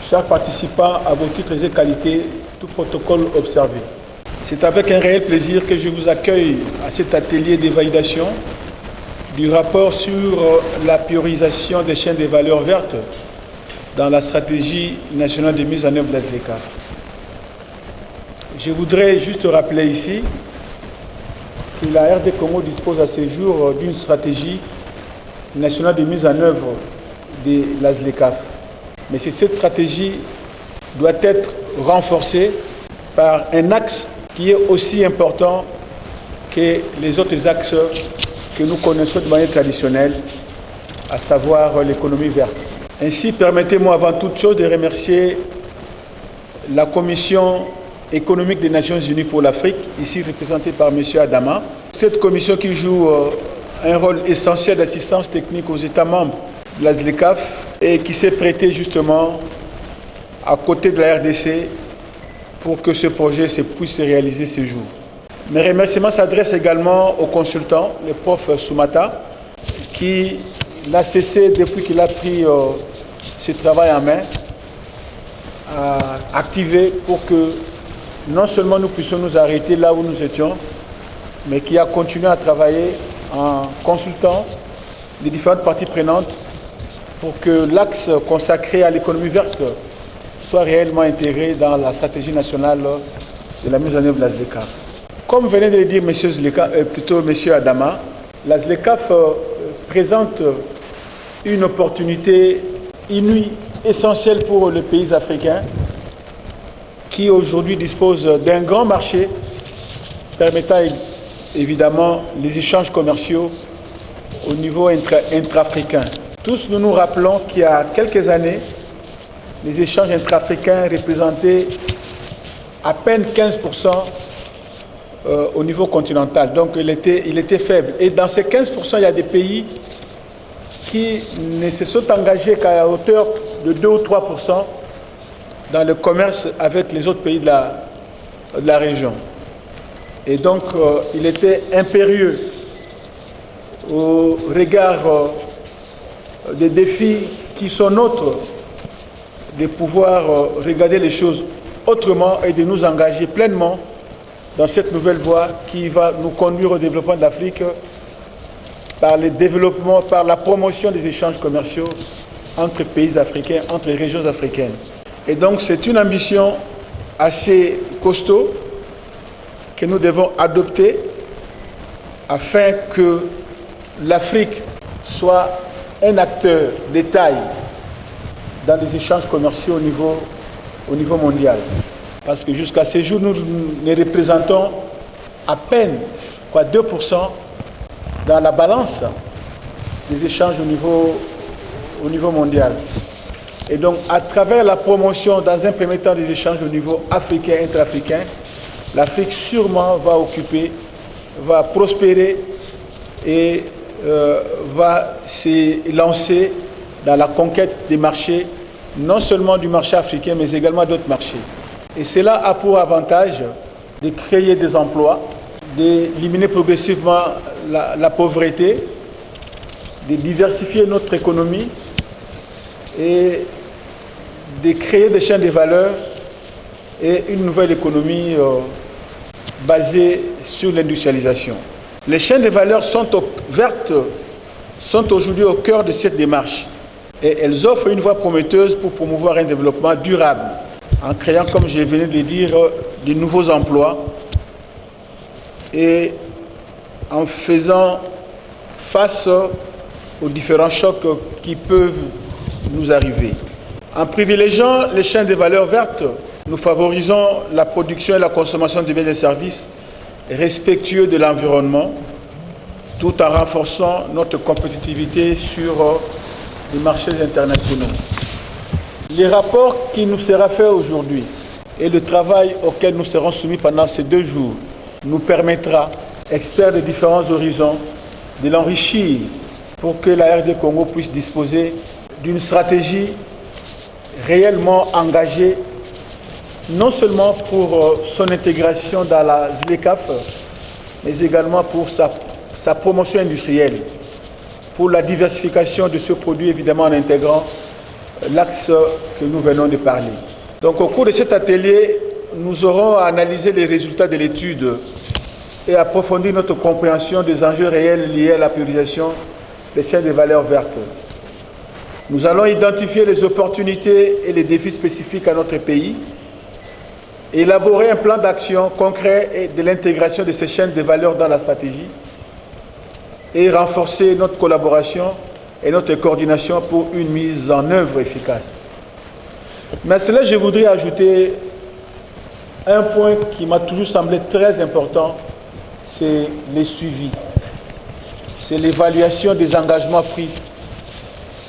Chers participants, à vos titres et qualités, tout protocole observé. C'est avec un réel plaisir que je vous accueille à cet atelier d'évaluation du rapport sur la priorisation des chaînes de valeur vertes dans la stratégie nationale de mise en œuvre de la ZLECAf. Je voudrais juste rappeler ici que la RD Congo dispose à ce jour d'une stratégie nationale de mise en œuvre de la ZLECAf. Mais cette stratégie doit être renforcée par un axe qui est aussi important que les autres axes que nous connaissons de manière traditionnelle, à savoir l'économie verte. Ainsi, permettez-moi avant toute chose de remercier la Commission économique des Nations Unies pour l'Afrique, ici représentée par M. Adama. Cette commission qui joue un rôle essentiel d'assistance technique aux États membres de la ZLECAf et qui s'est prêtée justement à côté de la RDC pour que ce projet puisse se réaliser ce jour. Mes remerciements s'adressent également aux consultants, le prof Soumata, qui n'a cessé depuis qu'il a pris ce travail en main, à activer pour que non seulement nous puissions nous arrêter là où nous étions, mais qui a continué à travailler en consultant les différentes parties prenantes pour que l'axe consacré à l'économie verte soit réellement intégré dans la stratégie nationale de la mise en œuvre de la ZLECAf. Comme venait de le dire M. Adama, la ZLECAf présente une opportunité inouïe, essentielle pour les pays africains qui aujourd'hui disposent d'un grand marché permettant évidemment les échanges commerciaux au niveau intra-africain. Tous nous nous rappelons qu'il y a quelques années, les échanges intra-africains représentaient à peine 15% au niveau continental. Donc il était faible. Et dans ces 15%, il y a des pays qui ne se sont engagés qu'à hauteur de 2 ou 3% dans le commerce avec les autres pays de la région. Et donc il était impérieux au regard des défis qui sont nôtres de pouvoir regarder les choses autrement et de nous engager pleinement dans cette nouvelle voie qui va nous conduire au développement de l'Afrique par le développement, par la promotion des échanges commerciaux entre pays africains, entre régions africaines. Et donc c'est une ambition assez costaud que nous devons adopter afin que l'Afrique soit un acteur de taille dans les échanges commerciaux au niveau mondial. Parce que jusqu'à ce jour, nous ne représentons à peine 2% dans la balance des échanges au niveau mondial. Et donc, à travers la promotion, dans un premier temps, des échanges au niveau africain, intra-africain, l'Afrique sûrement va prospérer et va se lancer dans la conquête des marchés, non seulement du marché africain, mais également d'autres marchés. Et cela a pour avantage de créer des emplois, d'éliminer progressivement la pauvreté, de diversifier notre économie et de créer des chaînes de valeur et une nouvelle économie basée sur l'industrialisation. Les chaînes de valeur vertes sont aujourd'hui au cœur de cette démarche et elles offrent une voie prometteuse pour promouvoir un développement durable en créant, comme je venais de le dire, de nouveaux emplois et en faisant face aux différents chocs qui peuvent nous arriver. En privilégiant les chaînes de valeur vertes, nous favorisons la production et la consommation de biens et services respectueux de l'environnement, tout en renforçant notre compétitivité sur les marchés internationaux. Le rapport qui nous sera fait aujourd'hui et le travail auquel nous serons soumis pendant ces 2 jours nous permettra, experts de différents horizons, de l'enrichir pour que la RD Congo puisse disposer d'une stratégie réellement engagée, non seulement pour son intégration dans la ZLECAf, mais également pour sa promotion industrielle, pour la diversification de ce produit, évidemment en intégrant l'axe que nous venons de parler. Donc au cours de cet atelier, nous aurons à analyser les résultats de l'étude et approfondir notre compréhension des enjeux réels liés à la priorisation des chaînes de valeur vertes. Nous allons identifier les opportunités et les défis spécifiques à notre pays, élaborer un plan d'action concret et de l'intégration de ces chaînes de valeur dans la stratégie et renforcer notre collaboration et notre coordination pour une mise en œuvre efficace. Mais à cela, je voudrais ajouter un point qui m'a toujours semblé très important, c'est le suivi. C'est l'évaluation des engagements pris